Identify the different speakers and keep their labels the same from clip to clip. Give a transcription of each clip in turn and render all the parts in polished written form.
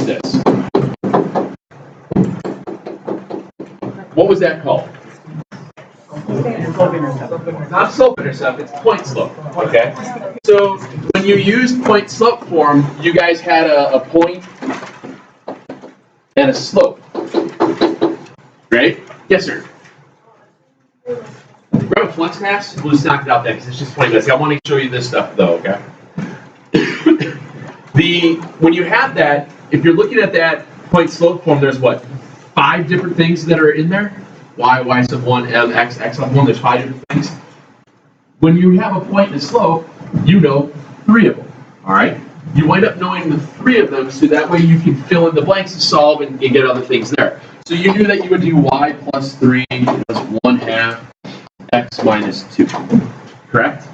Speaker 1: this. What was that called? Not slope intercept, it's point slope. Okay? So when you used point slope form, you guys had a point and a slope. Right? Yes, sir. Grab a flux pass. We'll just knock it out then because it's just 20 minutes. I want to show you this stuff though, okay? When you have that, if you're looking at that point slope form, there's what? 5 different things that are in there? Y sub 1, M, X sub 1, there's 5 different things. When you have a point and a slope, you know 3 of them, all right? You wind up knowing the 3 of them, so that way you can fill in the blanks to solve and get other things there. So you knew that you would do y plus 3 plus 1/2 x minus 2, correct?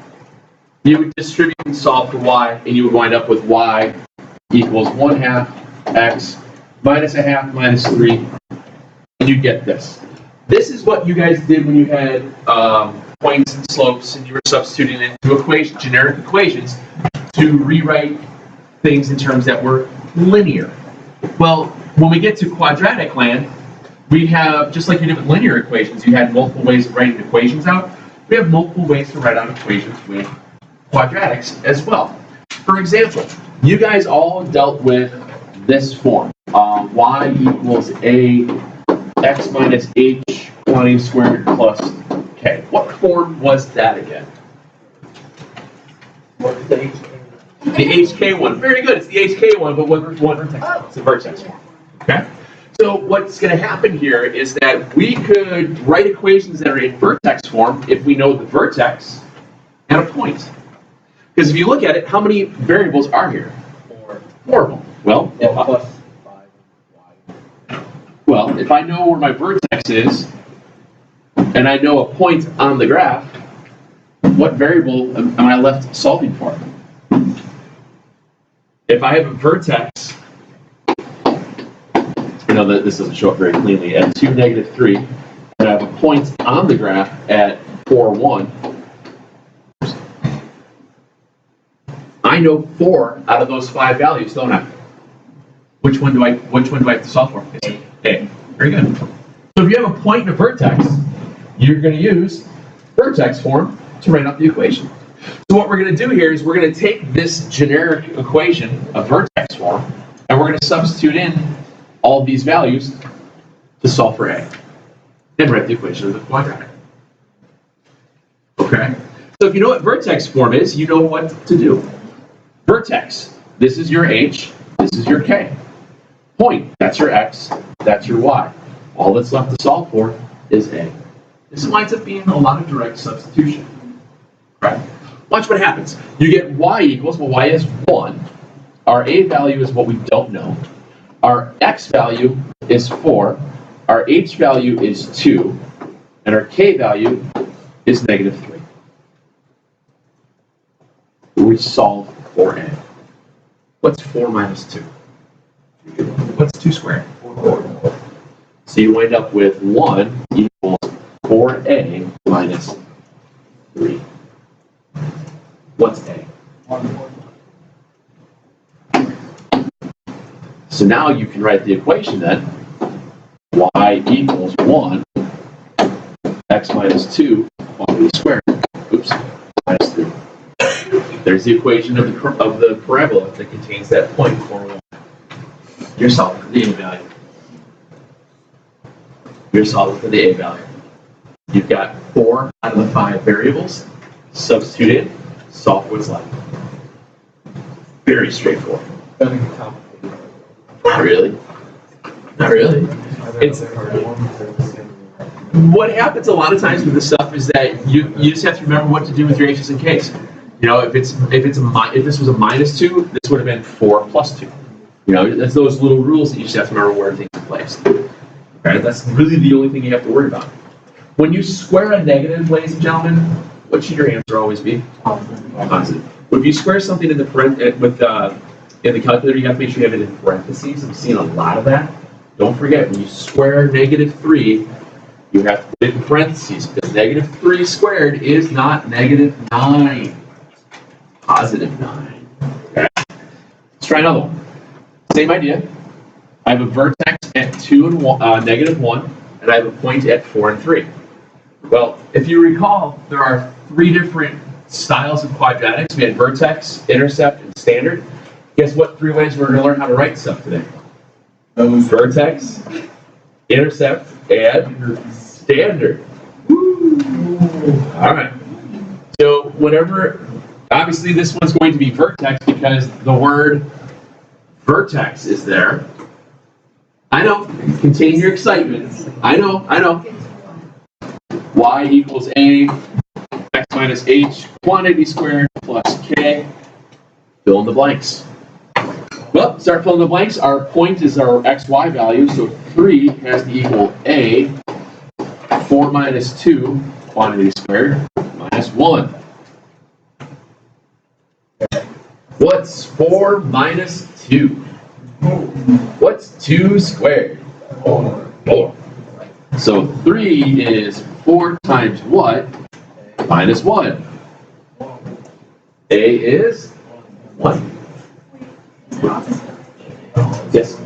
Speaker 1: You would distribute and solve for y, and you would wind up with y equals 1/2 x minus 1/2 minus 3, and you'd get this. This is what you guys did when you had points and slopes, and you were substituting into equations, generic equations, to rewrite things in terms that were linear. Well, when we get to quadratic land, we have, just like you did with linear equations, you had multiple ways of writing equations out. We have multiple ways to write out equations with quadratics as well. For example, you guys all dealt with this form. Y equals a x minus h quantity squared plus k. What form was that again?
Speaker 2: What is the HK?
Speaker 1: The HK one. Very good. It's the HK one, but what vertex? It's the vertex one. Okay? So what's going to happen here is that we could write equations that are in vertex form if we know the vertex and a point. Because if you look at it, how many variables are here? 4 of them. Well, if I know where my vertex is, and I know a point on the graph, what variable am I left solving for? If I have a vertex, I know that this doesn't show up very cleanly, at 2, -3, and I have a point on the graph at 4, 1, I know 4 out of those 5 values, don't I? Which one do I have to solve for? It's A. Very good. So if you have a point and a vertex, you're going to use vertex form to write out the equation. So what we're going to do here is we're going to take this generic equation of vertex form, and we're going to substitute in all these values to solve for A, and write the equation of the quadratic. Okay? So if you know what vertex form is, you know what to do. Vertex, this is your H, this is your K. Point, that's your X, that's your Y. All that's left to solve for is A. This winds up being a lot of direct substitution. Right? Watch what happens. You get Y equals, well, Y is 1. Our A value is what we don't know. Our X value is 4. Our H value is 2. And our K value is -3. We solve for A. What's 4 minus 2? What's 2 squared? 4. So you wind up with 1 equals 4A minus 3. What's A?
Speaker 2: 1.
Speaker 1: So now you can write the equation then. Y equals 1, x minus 2, quantity squared. Oops, minus 3. There's the equation of the parabola that contains that point 4, 1. You're solving for the A value. You're solving for the A value. You've got 4 out of the 5 variables. Substitute in, solve what's left. Very straightforward. Not really. Not really. It's, what happens a lot of times with this stuff is that you just have to remember what to do with your H's and K's. You know, if this was a -2, this would have been 4 plus 2. You know, that's those little rules that you just have to remember where things are placed. Okay, that's really the only thing you have to worry about. When you square a negative, ladies and gentlemen, what should your answer always be? Positive. But if you square something in the in the calculator, you have to make sure you have it in parentheses. I'm seeing a lot of that. Don't forget, when you square -3, you have to put it in parentheses, because -3 squared is not -9. +9. Okay. Let's try another one. Same idea. I have a vertex at 2 and negative 1, and I have a point at 4 and 3. Well, if you recall, there are 3 different styles of quadratics. We had vertex, intercept, and standard. Guess what 3 ways we're going to learn how to write stuff today? Vertex, intercept, and standard. All right. So whenever, obviously this one's going to be vertex because the word vertex is there. I know, contain your excitement. I know. Y equals A, x minus h, quantity squared plus k. Fill in the blanks. Well, start filling the blanks. Our point is our xy value, so 3 has to equal A, 4 minus 2, quantity squared, minus 1. What's 4 minus 2? What's 2 squared? 4. So 3 is 4 times what? Minus 1. A is 1. Yes.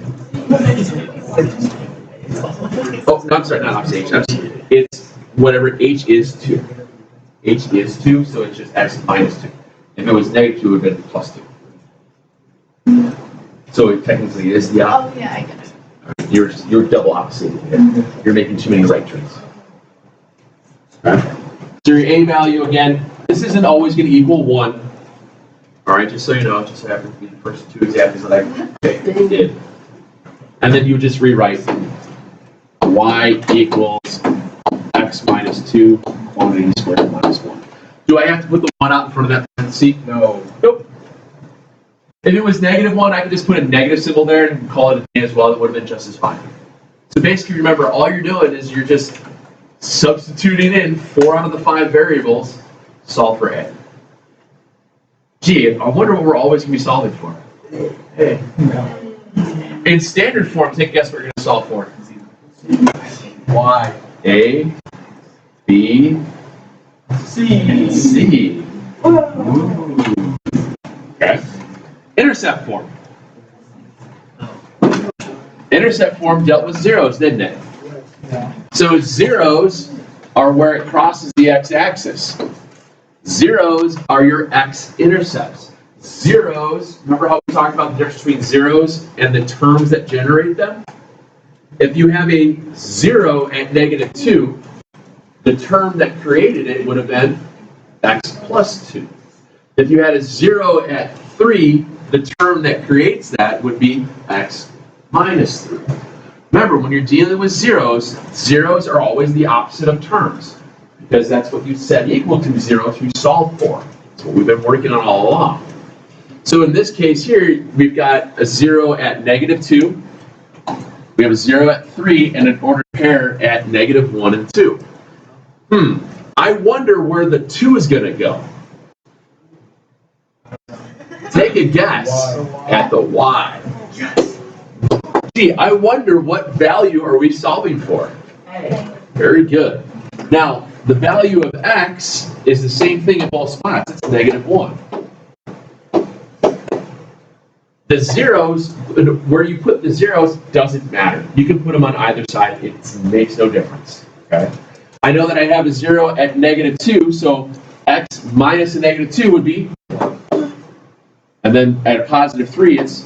Speaker 1: Oh, no, I'm sorry, not opposite h. It's whatever h is 2. H is 2, so it's just x minus 2. If it was negative 2, it would have been plus 2. So it technically is the opposite.
Speaker 2: Oh, yeah, I get it.
Speaker 1: You're double opposite. You're making too many right turns. Right. So your A value, again, this isn't always going to equal 1. All right, just so you know, just happen to be the first 2 examples that I did. And then you would just rewrite y equals x minus 2, quantity squared minus 1. Do I have to put the 1 out in front of that parenthesis?
Speaker 3: No.
Speaker 1: Nope. If it was negative 1, I could just put a negative symbol there and call it a as well. It would have been just as fine. So basically, remember, all you're doing is you're just substituting in 4 out of the 5 variables, solve for A. Gee, I wonder what we're always going to be solving for. A. In standard form, take a guess what you're going to solve for.
Speaker 3: Y.
Speaker 1: A, B, C, and C. Ooh. Okay. Intercept form. Intercept form dealt with zeros, didn't it? So zeros are where it crosses the x-axis. Zeros are your x-intercepts. Zeros, remember how we talked about the difference between zeros and the terms that generate them? If you have a 0 at negative 2, the term that created it would have been x plus 2. If you had a 0 at 3, the term that creates that would be x minus 3. Remember, when you're dealing with zeros, zeros are always the opposite of terms, because that's what you set equal to 0 to solve for. That's what we've been working on all along. So in this case here, we've got a 0 at negative 2, we have a 0 at 3, and an ordered pair at negative 1 and 2. I wonder where the 2 is going to go. Take a guess at the y. Gee, I wonder what value are we solving for? Very good. Now, the value of x is the same thing in both spots. It's negative 1. The zeros, where you put the zeros, doesn't matter. You can put them on either side. It makes no difference. Okay? I know that I have a 0 at negative 2, so x minus a negative 2 would be 1. And then at a positive 3, it's...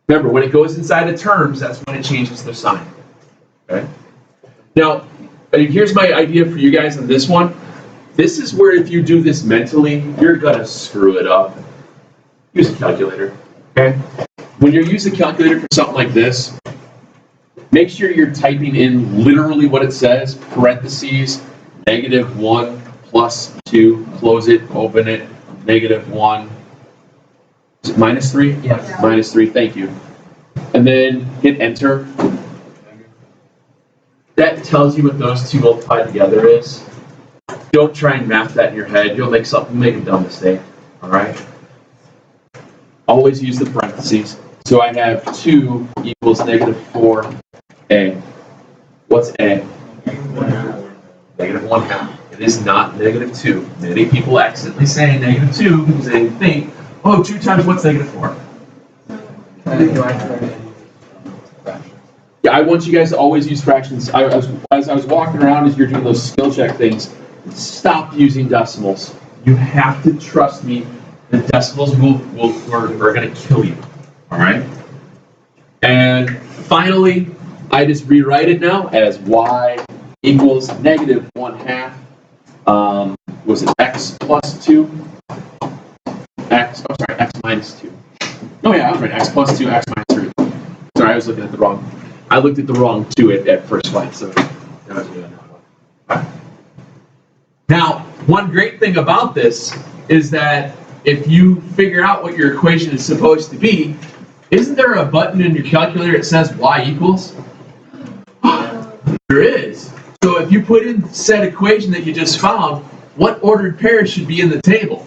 Speaker 1: Remember, when it goes inside of terms, that's when it changes the sign. Okay? Now, here's my idea for you guys on this one. This is where if you do this mentally, you're going to screw it up. Use a calculator. Okay? When you use a calculator for something like this, make sure you're typing in literally what it says, parentheses, negative 1 plus 2, close it, open it, negative 1. Is it minus 3?
Speaker 3: Yes.
Speaker 1: Yeah. Minus 3, thank you. And then hit enter. That tells you what those two multiplied together is. Don't try and math that in your head. You'll make a dumb mistake. All right? Always use the parentheses. So I have 2 equals negative 4a. What's a? Negative 1/2. It is not negative 2. Many people accidentally say negative 2 because they think, oh, 2 times what's negative 4? Yeah, I want you guys to always use fractions. As I was walking around as you're doing those skill check things, stop using decimals. You have to trust me. The decimals are going to kill you. All right. And finally, I just rewrite it now as y equals negative 1/2. Was it x plus 2? X minus 2. Oh yeah, I was right. X plus 2, x minus 3. Sorry, I was looking at the wrong. I looked at the wrong 2 at first glance. So now, one great thing about this is that if you figure out what your equation is supposed to be, isn't there a button in your calculator that says y equals? There is. So if you put in said equation that you just found, what ordered pairs should be in the table?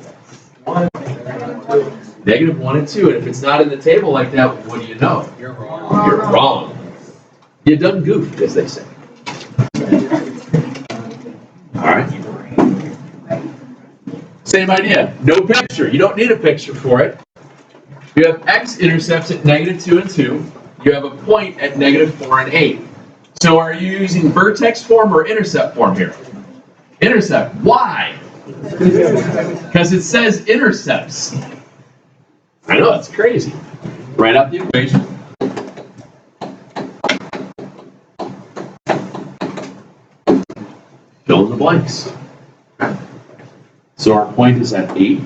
Speaker 1: Negative 1 and 2. And if it's not in the table like that, what do you know?
Speaker 3: You're wrong.
Speaker 1: You're wrong. You done goofed, as they say. All right. Same idea. No picture. You don't need a picture for it. You have x-intercepts at negative 2 and 2. You have a point at negative 4 and 8. So are you using vertex form or intercept form here? Intercept. Why? Because it says intercepts. I know, that's crazy. Write out the equation. Fill in the blanks. So our point is at 8.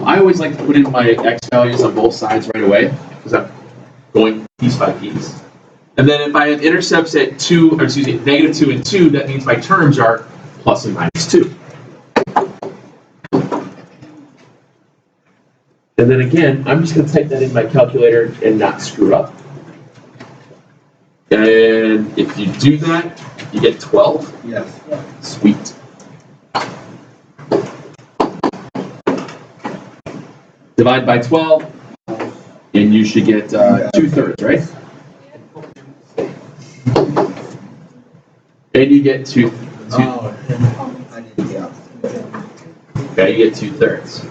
Speaker 1: I always like to put in my x values on both sides right away because I'm going piece by piece. And then if I have intercepts at negative 2 and 2, that means my terms are plus and minus 2. And then again, I'm just going to type that in my calculator and not screw up. And if you do that, you get 12.
Speaker 3: Yes.
Speaker 1: Sweet. Divide by 12, and you should get 2/3, right? And you get two. Okay, you get 2/3.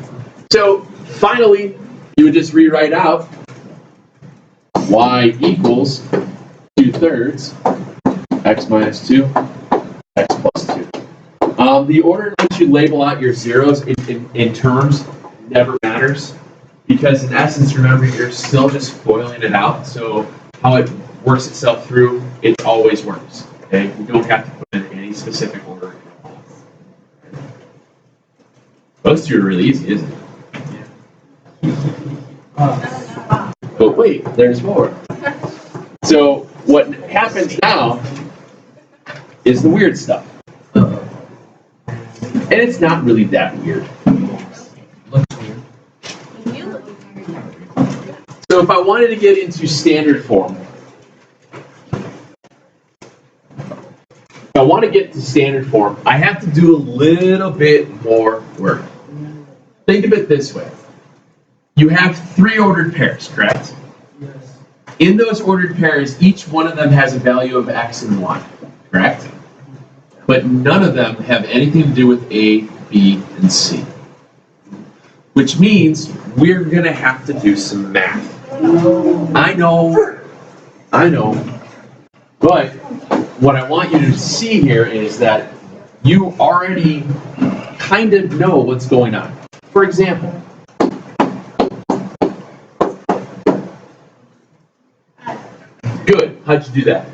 Speaker 1: So finally, you would just rewrite out y equals 2/3 x minus 2 x plus 2. The order in which you label out your zeros in terms never matters because in essence, remember, you're still just foiling it out. So how it works itself through, it always works. Okay, you don't have to put in any specific order. Those two are really easy, isn't it? But wait, there's more. So what happens now is the weird stuff. And it's not really that weird. So if I wanted to get into standard form, I have to do a little bit more work. Think of it this way. You have 3 ordered pairs, correct?
Speaker 3: Yes.
Speaker 1: In those ordered pairs, each one of them has a value of x and y, correct? But none of them have anything to do with A, B, and C. Which means we're going to have to do some math. I know. But what I want you to see here is that you already kind of know what's going on. For example, good. How'd you do that?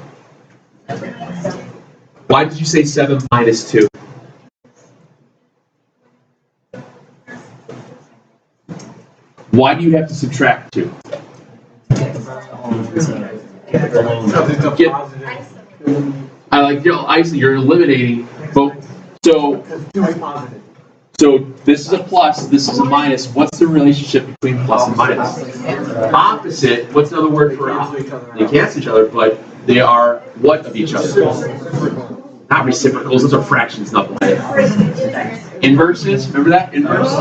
Speaker 1: Why did you say 7 minus 2? Why do you have to subtract 2? I like, you're eliminating both. So this is a plus, this is a minus. What's the relationship between plus and minus? Opposite. What's another word for opposite? They cancel each other, but they are what of each other? Not reciprocals. Those are fractions, not like inverses. Remember that? Inverse.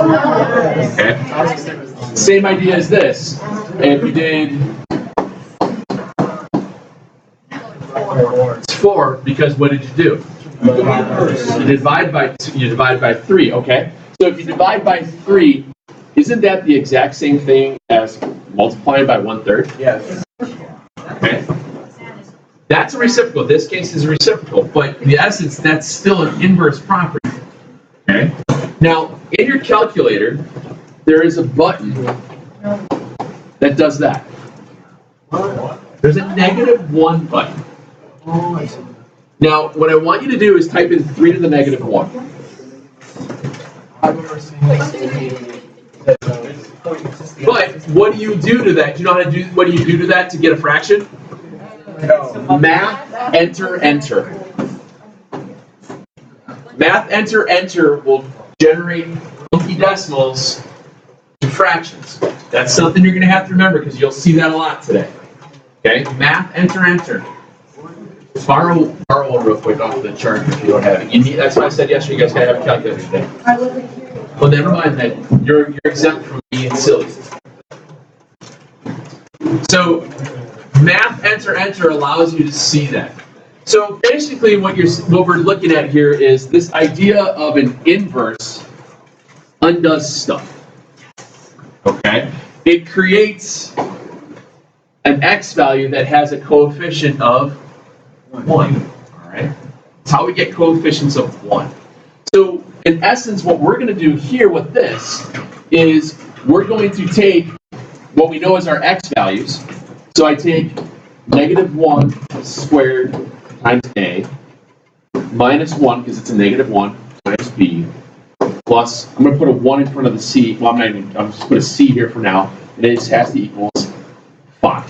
Speaker 1: Okay. Same idea as this. If you did. It's 4 because what did you do? You divide by 3, okay? So if you divide by 3, isn't that the exact same thing as multiplying by 1/3?
Speaker 3: Yes.
Speaker 1: Okay. That's a reciprocal. This case is a reciprocal, but in essence, that's still an inverse property. Okay. Now, in your calculator, there is a button that does that. There's a -1 button. Now, what I want you to do is type in 3 to the -1. But what do you do to that? Do you know how to do? What do you do to that to get a fraction? Math, enter, enter. Math, enter, enter will generate funky decimals to fractions. That's something you're going to have to remember because you'll see that a lot today. Okay, math, enter, enter. Borrow one real quick off the chart if you don't have it. You need, that's why I said yesterday you guys got to have a calculator today. Well, never mind that. You're exempt from being silly. So, math, enter, enter allows you to see that. So basically, what we're looking at here is this idea of an inverse undoes stuff. Okay, it creates an x value that has a coefficient of 1. All right, that's how we get coefficients of 1. So in essence, what we're going to do here with this is we're going to take what we know as our x values. So I take -1 squared times a minus 1 because it's a -1 times b plus, I'm going to put a 1 in front of the c. Well, I'm just put a c here for now. And it just has to equals 5.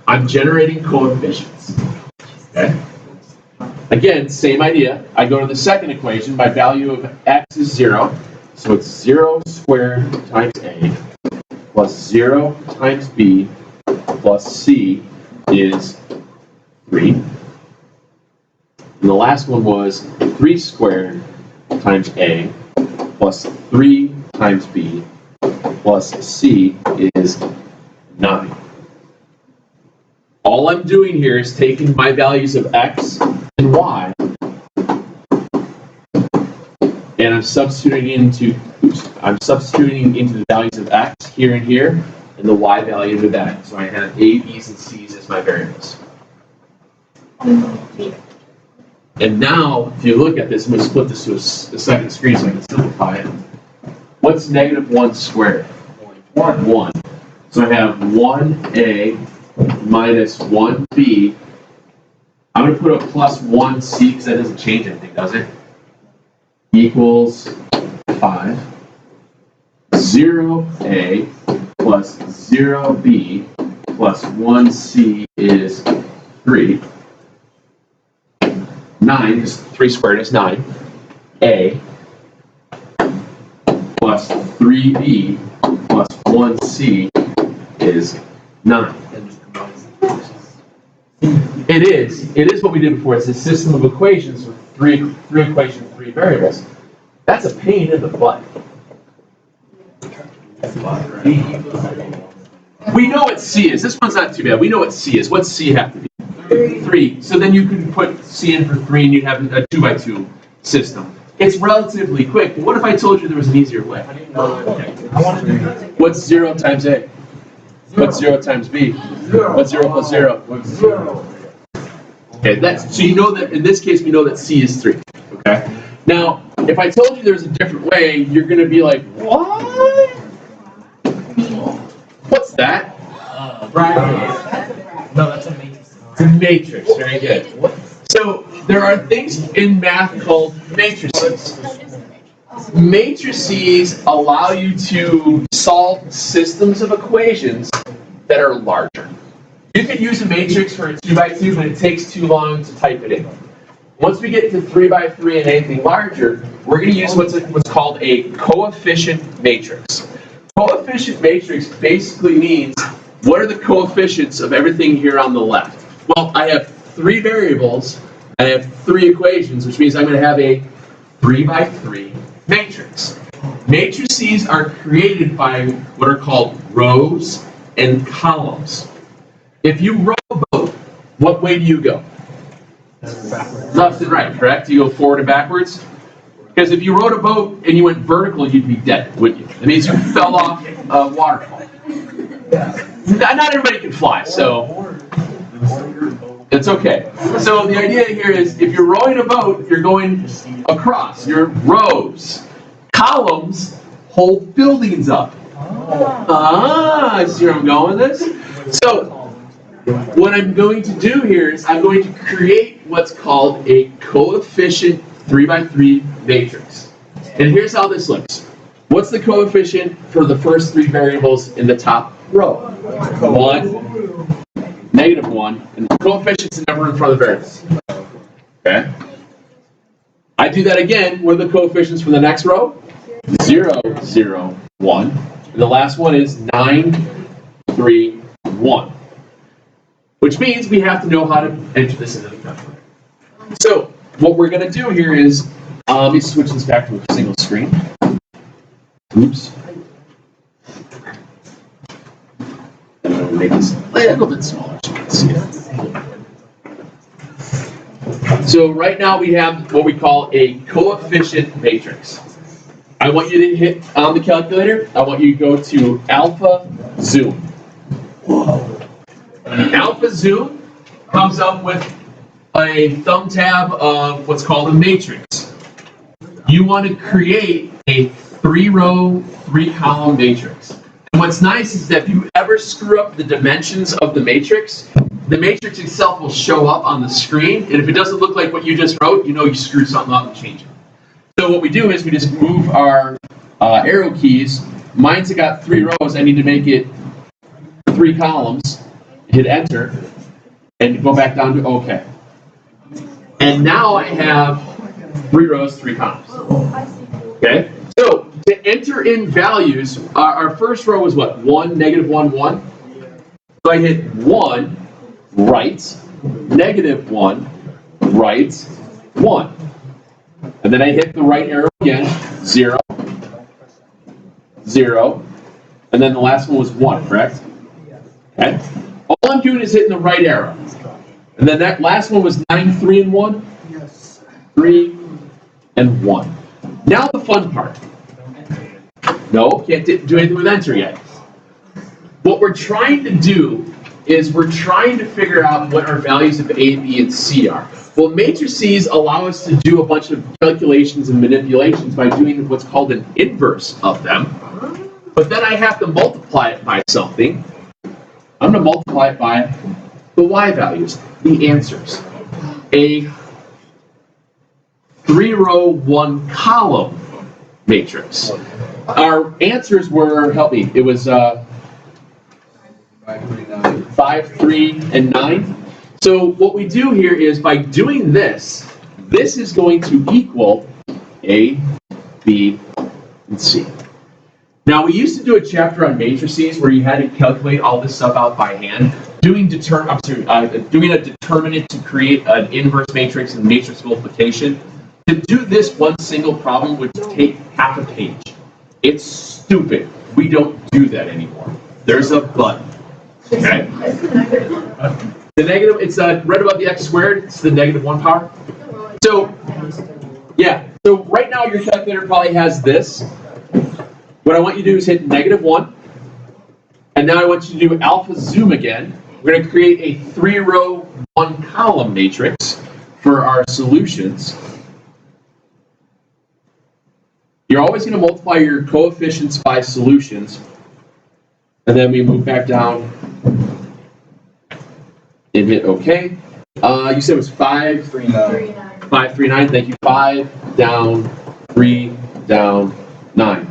Speaker 1: I'm generating coefficients. Okay. Again, same idea. I go to the second equation. My value of x is 0. So it's 0 squared times a plus 0 times b plus c is 3. And the last one was 3 squared times a plus 3 times b plus c is 9. All I'm doing here is taking my values of x and y and I'm substituting into the values of x here and here and the y value into that. So I have a, b's, and c's as my variables. And now, if you look at this, I'm going to split this to a second screen so I can simplify it. What's -1 squared? 1. So I have 1a minus 1b. I'm going to put a plus 1c because that doesn't change anything, does it? Equals 5. 0a plus 0b plus 1c is 3. 9, because 3 squared is 9. A plus 3b plus 1c is 9. It is what we did before. It's a system of equations with three equations, 3 variables. That's a pain in the butt. We know what C is. This one's not too bad. We know what C is. What's C have to be? 3. So then you can put C in for 3 and you'd have a 2x2 system. It's relatively quick, but what if I told you there was an easier way? What's 0 times A? What's 0 times B? What's 0 plus 0? What's 0? Okay, so you know that in this case we know that C is 3. Okay? Now, if I told you there's a different way, you're going to be like, what? What's that?
Speaker 3: No, that's a matrix.
Speaker 1: It's a matrix. Very good. So there are things in math called matrices. Matrices allow you to solve systems of equations that are larger. You can use a matrix for a 2x2, but it takes too long to type it in. Once we get to 3x3 and anything larger, we're going to use what's called a coefficient matrix. Coefficient matrix basically means what are the coefficients of everything here on the left? Well, I have 3 variables, I have 3 equations, which means I'm going to have a 3x3 matrix. Matrices are created by what are called rows and columns. If you row both, what way do you go? Left and right, correct? You go forward and backwards? Because if you rowed a boat and you went vertical, you'd be dead, wouldn't you? That means you fell off a waterfall. Not everybody can fly, so it's okay. So the idea here is if you're rowing a boat, you're going across. Your rows. Columns hold buildings up. I see where I'm going with this. So what I'm going to do here is I'm going to create what's called a coefficient 3x3 matrix. And here's how this looks. What's the coefficient for the first three variables in the top row? 1, -1, and the coefficient's the number in front of the variables. Okay? I do that again. What are the coefficients for the next row? 0, 0, 1. And the last one is 9, 3, 1. Which means we have to know how to enter this into the calculator. So what we're going to do here is, let me switch this back to a single screen. Oops. And I'm going to make this a little bit smaller so you can see it. So right now we have what we call a coefficient matrix. I want you to hit on the calculator. I want you to go to alpha zoom. Alpha zoom comes up with a thumb tab of what's called a matrix. You want to create a 3-row, 3-column matrix. And what's nice is that if you ever screw up the dimensions of the matrix itself will show up on the screen. And if it doesn't look like what you just wrote, you know you screwed something up and change it. So what we do is we just move our arrow keys. Mine's got 3 rows. I need to make it 3 columns. Hit enter and go back down to OK. And now I have 3 rows, 3 columns. Okay? So to enter in values, our first row was what? 1, -1, 1. So I hit 1, right, -1, right, 1. And then I hit the right arrow again, 0, 0. And then the last one was 1, correct? Okay? All I'm doing is hitting the right arrow. And then that last one was 9, 3, and 1? Yes. 3, and 1. Now the fun part. No, can't do anything with enter yet. What we're trying to do is we're trying to figure out what our values of A, B, and C are. Well, matrices allow us to do a bunch of calculations and manipulations by doing what's called an inverse of them. But then I have to multiply it by something. I'm going to multiply it by the y values, the answers. A 3-row, 1-column matrix. Our answers were, help me, it was 5, 3, and 9. So what we do here is by doing this, this is going to equal A, B, and C. Now we used to do a chapter on matrices where you had to calculate all this stuff out by hand. Doing a determinant to create an inverse matrix and matrix multiplication. To do this one single problem would take half a page. It's stupid. We don't do that anymore. There's a button. Okay? The negative, it's right above the x squared, it's the -1 power. So, yeah, so right now your calculator probably has this. What I want you to do is hit -1, and now I want you to do alpha zoom again. We're going to create a 3-row, 1-column matrix for our solutions. You're always going to multiply your coefficients by solutions, and then we move back down and hit OK. You said it was 5, 3, 9. 5, 3, 9. Thank you. 5 down, 3 down, 9.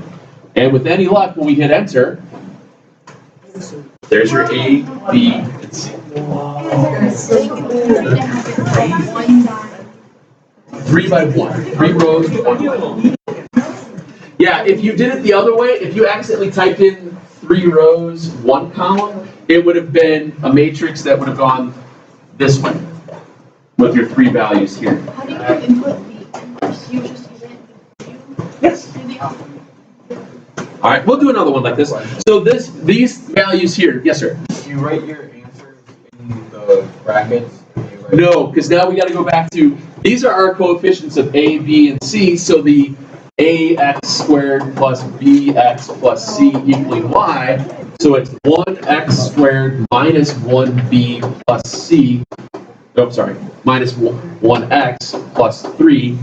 Speaker 1: And with any luck, when we hit enter, there's your A, B, and C. 3 by 1. 3 rows, 1 line. Yeah, if you did it the other way, if you accidentally typed in 3 rows, 1 column, it would have been a matrix that would have gone this way with your 3 values here.
Speaker 2: How do you input the inverse? You just use it?
Speaker 1: Yes. All right, we'll do another one like this. So these values here, yes, sir.
Speaker 3: Do you write your answers in the brackets?
Speaker 1: No, because now we got to go back to These are our coefficients of a, b, and c, so the ax squared plus bx plus c equaling y, so it's 1x squared minus 1b plus c, minus 1x plus 3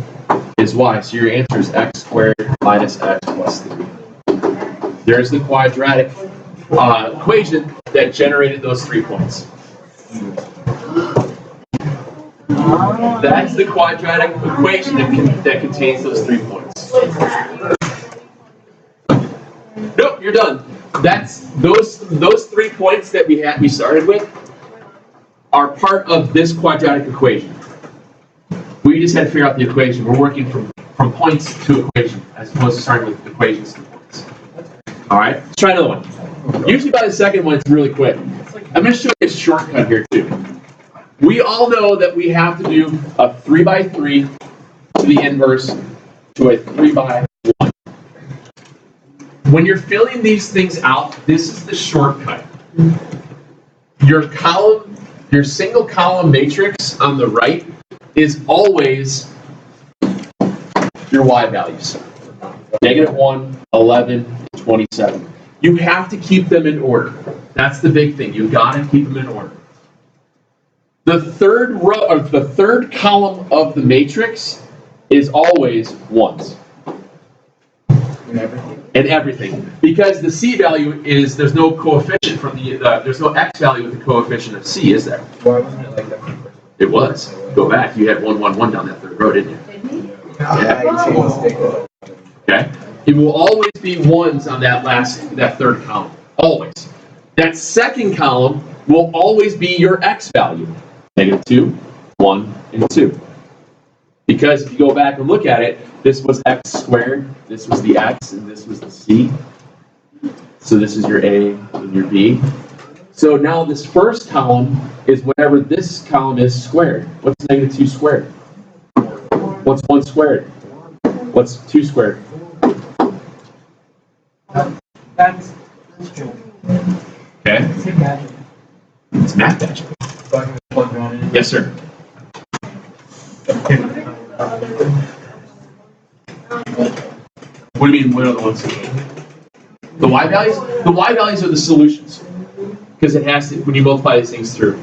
Speaker 1: is y. So your answer is x squared minus x plus 3. There's the quadratic equation that generated those 3 points. That's the quadratic equation that contains those 3 points. Nope, you're done. That's those 3 points that we started with are part of this quadratic equation. We just had to figure out the equation. We're working from points to equation as opposed to starting with equations to points. All right, let's try another one. Usually by the second one, it's really quick. I'm going to show you a shortcut here too. We all know that we have to do a 3 by 3 to the inverse to a 3 by 1. When you're filling these things out, this is the shortcut. Your single column matrix on the right is always your y values. -1, 11, 27. You have to keep them in order. That's the big thing. You've got to keep them in order. The third row, or the third column of the matrix is always 1s. And everything. Because the c value is, there's no coefficient from there's no x value with the coefficient of c, is there?
Speaker 3: Why wasn't it like that?
Speaker 1: It was. Go back. You had 1, 1, 1 down that third row, didn't you?
Speaker 3: Yeah.
Speaker 1: Okay. It will always be 1s on that third column. Always. That second column will always be your x value. -2, 1, and 2. Because if you go back and look at it, this was x squared, this was the x, and this was the c. So this is your a and your b. So now this first column is whatever this column is squared. What's -2 squared? What's 1 squared? What's 2 squared?
Speaker 3: That's true.
Speaker 1: Okay. It's math magic.
Speaker 3: So I can plug one in.
Speaker 1: Yes, sir. What do you mean, what are the ones? The y values? The y values are the solutions. Because it has to, when you multiply these things through.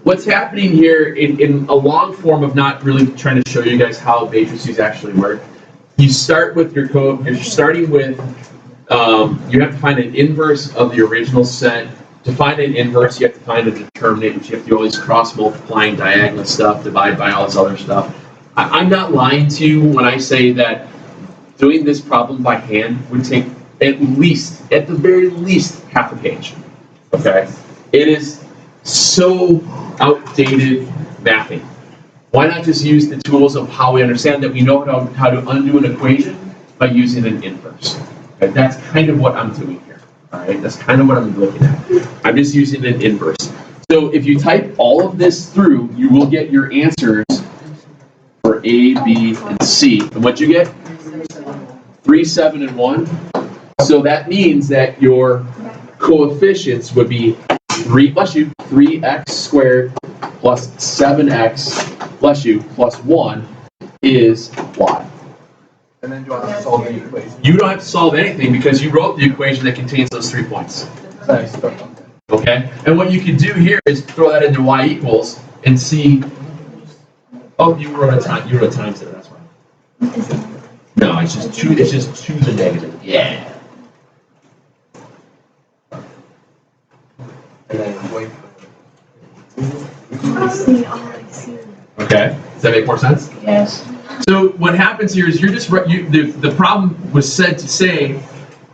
Speaker 1: What's happening here in a long form of not really trying to show you guys how matrices actually work, you start with your code, you're starting with, you have to find an inverse of the original set. To find an inverse, you have to find a determinant, which you have to do all these cross-multiplying diagonal stuff, divide by all this other stuff. I'm not lying to you when I say that doing this problem by hand would take at the very least, half a page. Okay? It is so outdated mathing. Why not just use the tools of how we understand that we know how to undo an equation by using an inverse? Okay? That's kind of what I'm doing here. All right, that's kind of what I'm looking at. I'm just using an inverse. So if you type all of this through, you will get your answers for A, B, and C. And what you get? 3, 7, and 1. So that means that your coefficients would be 3x squared plus 7x plus 1 is y.
Speaker 3: And then do I have to solve the equation?
Speaker 1: You don't have to solve anything because you wrote the equation that contains those 3 points.
Speaker 3: Nice.
Speaker 1: Okay? And what you can do here is throw that into y equals and see. Oh, you wrote a times there, that's why. No, it's just 2 to the negative. Yeah.
Speaker 3: And then wait.
Speaker 1: Okay. Does that make more sense?
Speaker 2: Yes.
Speaker 1: So what happens here is you're just the problem was said to say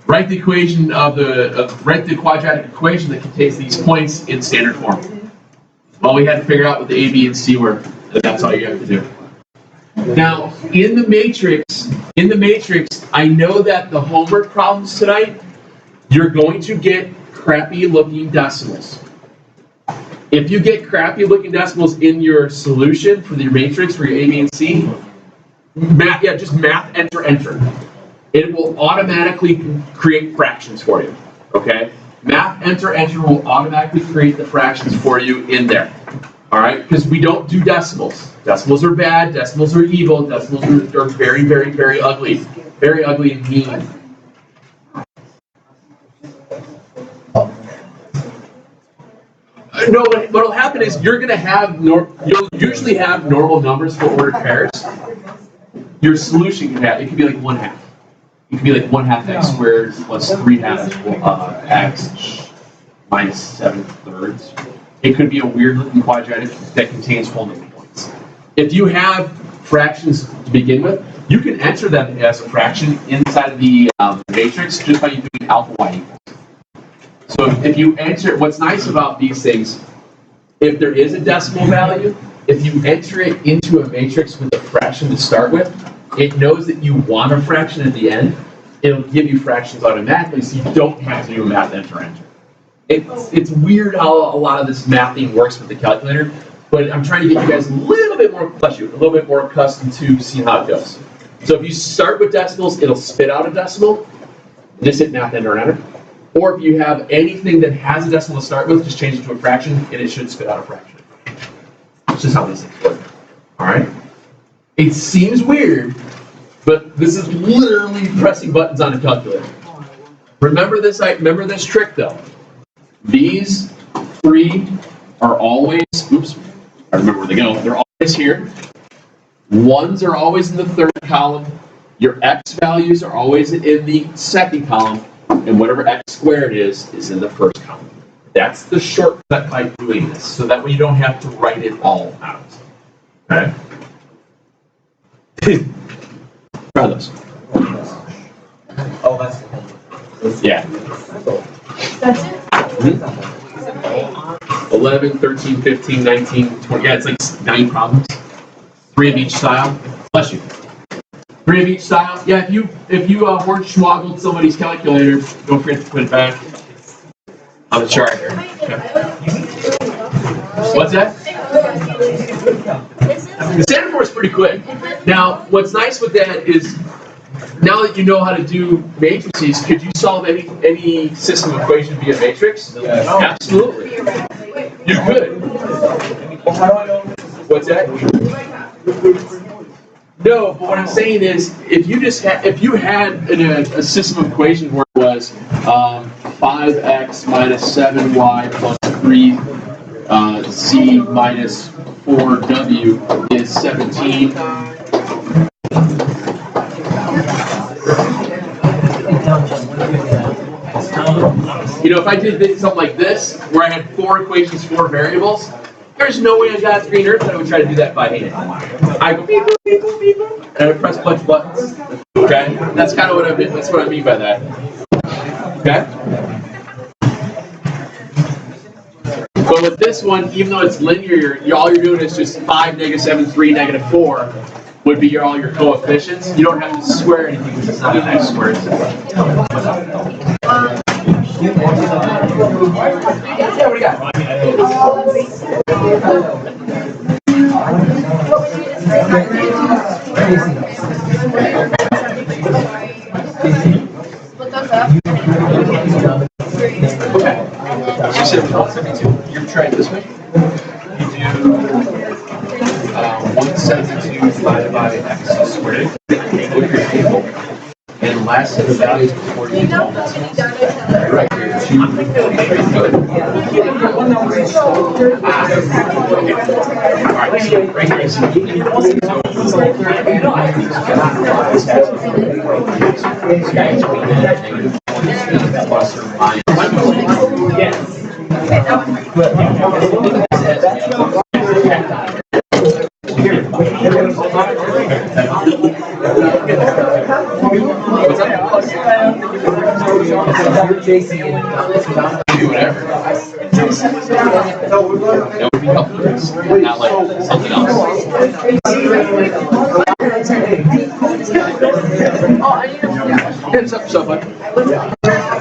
Speaker 1: write the equation write the quadratic equation that contains these points in standard form. Well, we had to figure out what the A, B, and C were. That's all you have to do. Now, in the matrix, I know that the homework problems tonight, you're going to get crappy looking decimals. If you get crappy looking decimals in your solution for the matrix for your A, B, and C, just math, enter. It will automatically create fractions for you, okay? Math, enter will automatically create the fractions for you in there, all right? Because we don't do decimals. Decimals are bad, decimals are evil, decimals are very, very, very ugly. Very ugly and mean. No, what'll happen is you're gonna have you'll usually have normal numbers for ordered pairs. Your solution it could be like 1/2. It could be like 1/2 x squared plus 3/2 x minus 7/3. It could be a weird looking quadratic that contains whole number points. If you have fractions to begin with, you can enter them as a fraction inside of the matrix just by doing alpha y equals. So if you enter, what's nice about these things, if there is a decimal value, if you enter it into a matrix with a fraction to start with, it knows that you want a fraction at the end. It'll give you fractions automatically, so you don't have to do a math enter. It's weird how a lot of this mathing works with the calculator, but I'm trying to get you guys a little bit more accustomed to see how it goes. So if you start with decimals, it'll spit out a decimal. Just hit math enter. Or if you have anything that has a decimal to start with, just change it to a fraction, and it should spit out a fraction. That's just how these things work. All right? It seems weird, but this is literally pressing buttons on a calculator. Remember this trick, though. These three are always, oops, I remember where they go. They're always here. Ones are always in the third column. Your x values are always in the second column. And whatever x squared is in the first column. That's the shortcut by doing this, so that way you don't have to write it all out. Okay? Try those.
Speaker 3: Oh, that's
Speaker 1: Yeah.
Speaker 2: That's it?
Speaker 1: 11, 13, 15, 19, 20. Yeah, it's like 9 problems. 3 of each style. Bless you. 3 of each style. Yeah, if you hornswoggled somebody's calculator, don't forget to put it back on the chart here. Okay. What's that? The standard form is pretty quick. Now, what's nice with that is, now that you know how to do matrices, could you solve any system equation via matrix?
Speaker 3: Yes.
Speaker 1: Absolutely. You could.
Speaker 3: Well, how do I know?
Speaker 1: What's that? No, but what I'm saying is, if you had a system of equation where it was 5x minus 7y plus 3z minus 4w is 17. You know, if I did something like this, where I had 4 equations, 4 variables, there's no way on God's green earth that I would try to do that by hand. I go beep boop, beep boop, beep boop, and I would press a bunch of buttons. Okay? That's kind of what I mean. That's what I mean by that. Okay? But with this one, even though it's linear, all you're doing is just 5, -7, 3, -4 would be all your coefficients. You don't have to square anything because it's not an x squared. Yeah, what do you got?
Speaker 2: Split those up.
Speaker 1: Okay. So you said 172. You're trying this way. You do 172 divided by x squared. Look at your table. And last set of values before you do right here. 2. Alright, so right here is plus or minus. What's up? Do whatever. That would be helpful. Not like something else.